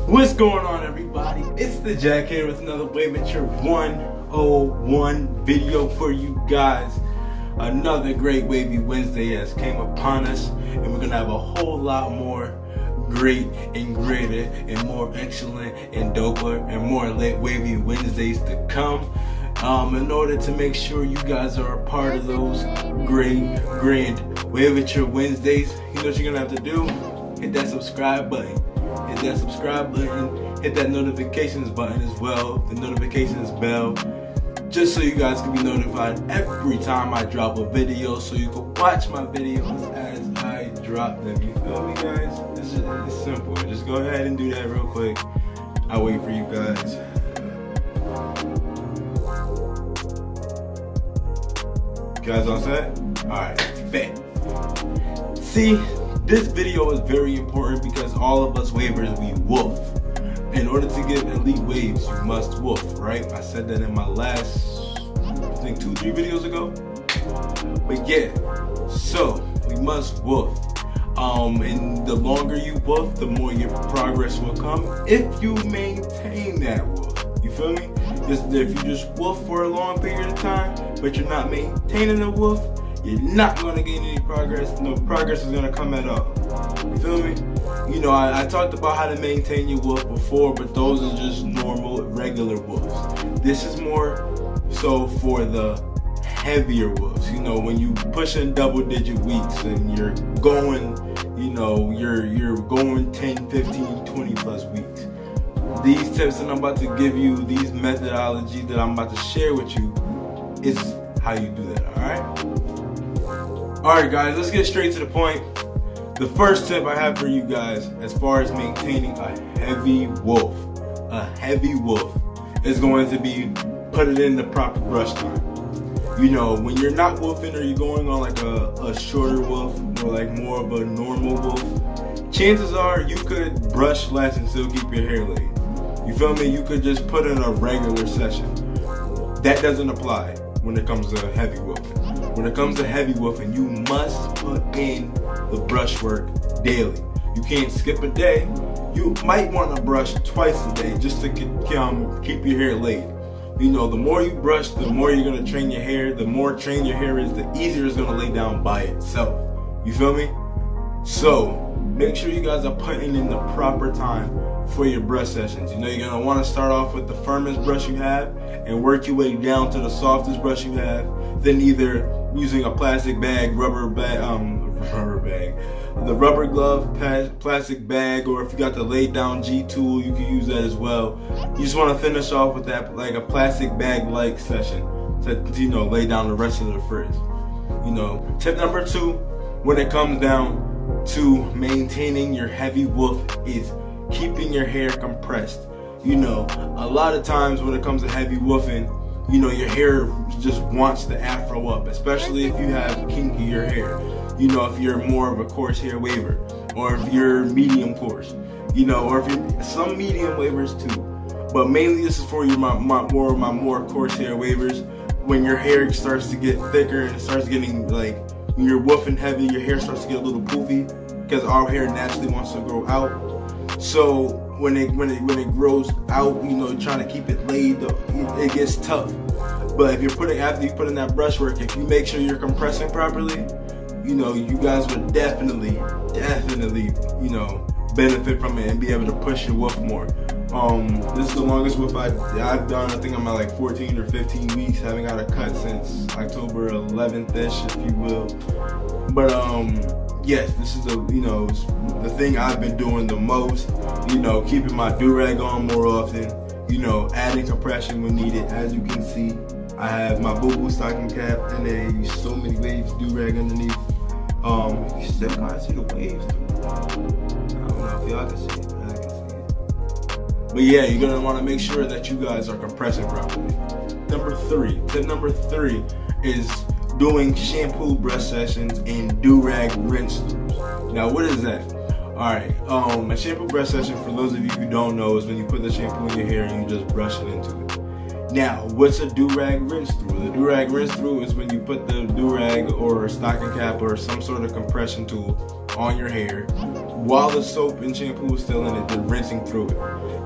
What's going on, everybody? It's the Jack here with another Wavemature 101 video for you guys. Another great Wavy Wednesday has came upon us, and we're gonna have a whole lot more great and greater and more excellent and doper and more lit Wavy Wednesdays to come. In order to make sure you guys are a part of those great, grand Wavemature Wednesdays, you know what you're gonna have to do? Hit that subscribe button. Hit that subscribe button, hit that notifications button as well, the notifications bell, just so you guys can be notified every time I drop a video, so you can watch my videos as I drop them. You feel me, guys? It's simple. Just go ahead and do that real quick. I'll wait for you guys. You guys all set? Alright, bet. See, this video is very important because all of us wavers, we wolf. In order to get elite waves, you must wolf, right? I said that in my last, I think 2-3 videos ago. But yeah, so we must wolf. And the longer you wolf, the more your progress will come if you maintain that wolf. You feel me? If you just wolf for a long period of time, but you're not maintaining the wolf, you're not going to gain any progress. No progress is going to come at all. You feel me? You know, I talked about how to maintain your wolf before, but those are just normal, regular wolves. This is more so for the heavier wolves. You know, when you push in double-digit weeks and you're going, you know, you're going 10, 15, 20 plus weeks. These tips that I'm about to give you, these methodology that I'm about to share with you, is how you do that, alright? Alright guys, let's get straight to the point. The first tip I have for you guys as far as maintaining a heavy wolf is going to be put it in the proper brush time. You know, when you're not wolfing or you're going on like a shorter wolf or like more of a normal wolf, chances are you could brush less and still keep your hair laid. You feel me? You could just put in a regular session. That doesn't apply when it comes to heavy wolfing. When it comes to heavy wolfing, you must put in the brush work daily. You can't skip a day. You might want to brush twice a day just to keep your hair laid. You know, the more you brush, the more you're going to train your hair. The more trained your hair is, the easier it's going to lay down by itself. You feel me? So, make sure you guys are putting in the proper time for your brush sessions. You know, you're going to want to start off with the firmest brush you have and work your way down to the softest brush you have. Then either using a plastic bag, the rubber glove, plastic bag, or if you got the lay down G tool, you can use that as well. You just want to finish off with that, like a plastic bag like session to, you know, lay down the rest of the frizz. You know, tip number 2 when it comes down to maintaining your heavy wolf is keeping your hair compressed. You know, a lot of times when it comes to heavy wolfing, you know, your hair just wants the afro up, especially if you have kinkier hair. You know, if you're more of a coarse hair waver, or if you're medium coarse, you know, or if you're some medium wavers too. But mainly this is for your more coarse hair wavers. When your hair starts to get thicker and it starts getting like, when you're woofing heavy, your hair starts to get a little poofy because our hair naturally wants to grow out. So when it grows out, you know, trying to keep it laid, it gets tough. But if after you put in that brush work, if you make sure you're compressing properly, you know, you guys would definitely, you know, benefit from it and be able to push your wolf more. This is the longest wolf I've done. I think I'm at like 14 or 15 weeks. Haven't got a cut since October 11th-ish, if you will. But yes, this is the thing I've been doing the most. You know, keeping my do-rag on more often. You know, adding compression when needed. As you can see, I have my boo-boo stocking cap and there so many waves do-rag underneath. You still can't see the waves through. I don't know if y'all can see it, but I can see it. But yeah, you're gonna want to make sure that you guys are compressing properly. Tip number three is doing shampoo brush sessions and do-rag rinse throughs. Now, what is that? Alright, a shampoo brush session, for those of you who don't know, is when you put the shampoo in your hair and you just brush it into it. Now, what's a do-rag rinse through? The do-rag rinse through is when you put the do-rag or a stocking cap or some sort of compression tool on your hair, while the soap and shampoo is still in it, then rinsing through it.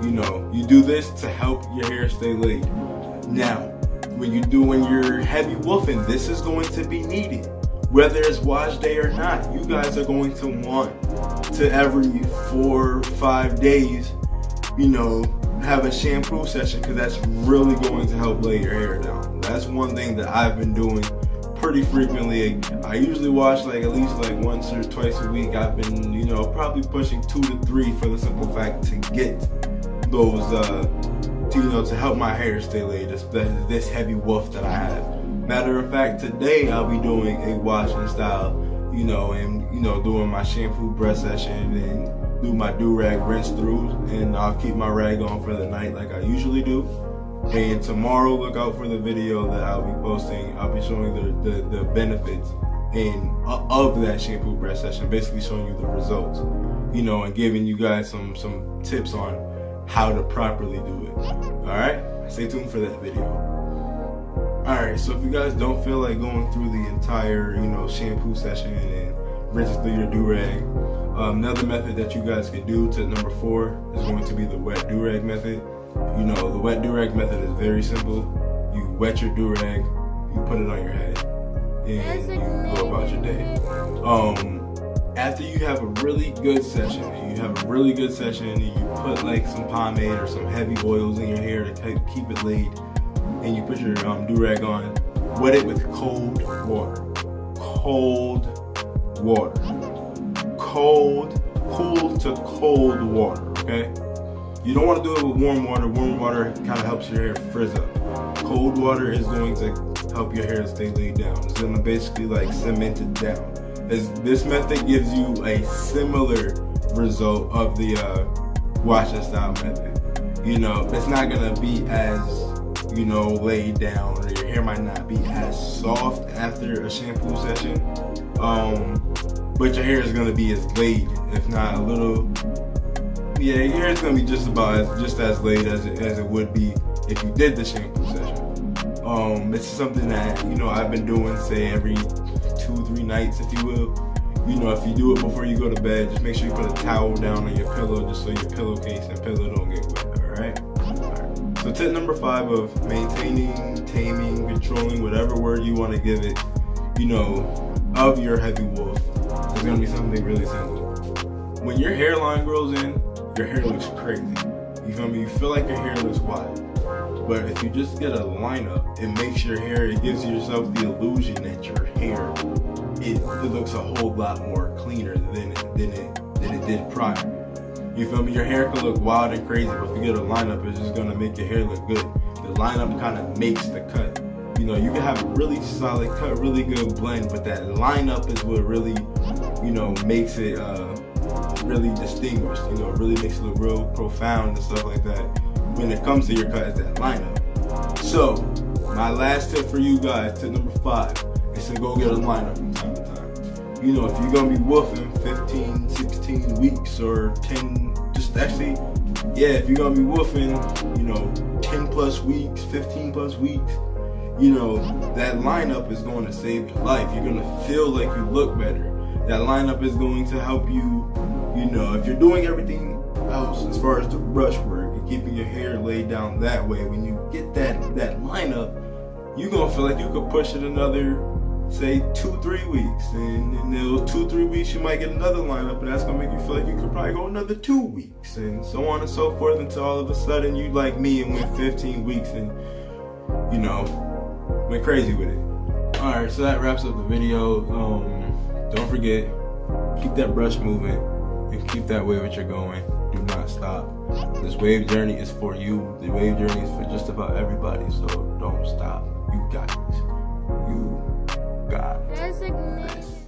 You know, you do this to help your hair stay laid. Now, when you're heavy woofing, this is going to be needed. Whether it's wash day or not, you guys are going to want to every 4 or 5 days, you know, have a shampoo session, because that's really going to help lay your hair down. That's one thing that I've been doing pretty frequently. I usually wash like at least like once or twice a week. I've been, you know, probably pushing 2 to 3 for the simple fact to get those, to help my hair stay laid. This heavy woof that I have. Matter of fact, today I'll be doing a washing style, you know, and doing my shampoo brush session and do my do-rag rinse throughs, and I'll keep my rag on for the night like I usually do. And tomorrow, look out for the video that I'll be posting. I'll be showing the benefits of that shampoo brush session, basically showing you the results, you know, and giving you guys some tips on how to properly do it. Alright, stay tuned for that video. Alright, so if you guys don't feel like going through the entire, you know, shampoo session and rinsing through your do-rag, another method that you guys can do, tip number 4, is going to be the wet do-rag method. You know, the wet do-rag method is very simple. You wet your do-rag, you put it on your head, and you go about your day. After you have a really good session, and you put like some pomade or some heavy oils in your hair to keep it laid, and you put your do-rag on, wet it with cold water. Cool to cold water, okay? You don't want to do it with warm water. Warm water kind of helps your hair frizz up. Cold water is going to help your hair stay laid down. It's going to basically like cement it down. This method gives you a similar result of the washing style method. You know, it's not going to be as, you know, laid down, or your hair might not be as soft after a shampoo session. But your hair is going to be as laid, if not a little. Yeah, your hair is going to be just as laid as it would be if you did the shampoo session. This is something that, you know, I've been doing, say, every 2-3 nights, if you will. You know, if you do it before you go to bed, just make sure you put a towel down on your pillow, just so your pillowcase and pillow don't get wet, alright? So tip number 5 of maintaining, taming, controlling, whatever word you want to give it, you know, of your heavy woof, is going to be something really simple. When your hairline grows in, your hair looks crazy. You feel me? You feel like your hair looks wild. But if you just get a lineup, it makes your hair, it gives yourself the illusion that your hair, it looks a whole lot more cleaner than it did prior. You feel me? Your hair can look wild and crazy, but if you get a lineup, it's just gonna make your hair look good. The lineup kind of makes the cut. You know, you can have a really solid cut, really good blend, but that lineup is what really, you know, makes it really distinguished. You know, it really makes it look real profound and stuff like that. When it comes to your cut, is that lineup. So, my last tip for you guys, tip number 5, is to go get a lineup from time to time. You know, if you're gonna be woofing 15, 16 weeks or 10, just actually, yeah, if you're gonna be woofing, you know, 10 plus weeks, 15 plus weeks, you know, that lineup is going to save your life. You're gonna feel like you look better. That lineup is going to help you, you know, if you're doing everything else as far as the brush work and keeping your hair laid down that way, when you get that lineup, you're gonna feel like you could push it another, say, 2-3 weeks, and in those 2-3 weeks you might get another lineup, and that's gonna make you feel like you could probably go another 2 weeks, and so on and so forth, until all of a sudden you like me and went 15 weeks and, you know, went crazy with it. Alright, so that wraps up the video. Don't forget, keep that brush moving and keep that wave that you're going. Do not stop. This wave journey is for you. The wave journey is for just about everybody, so don't stop. You got this. You got this.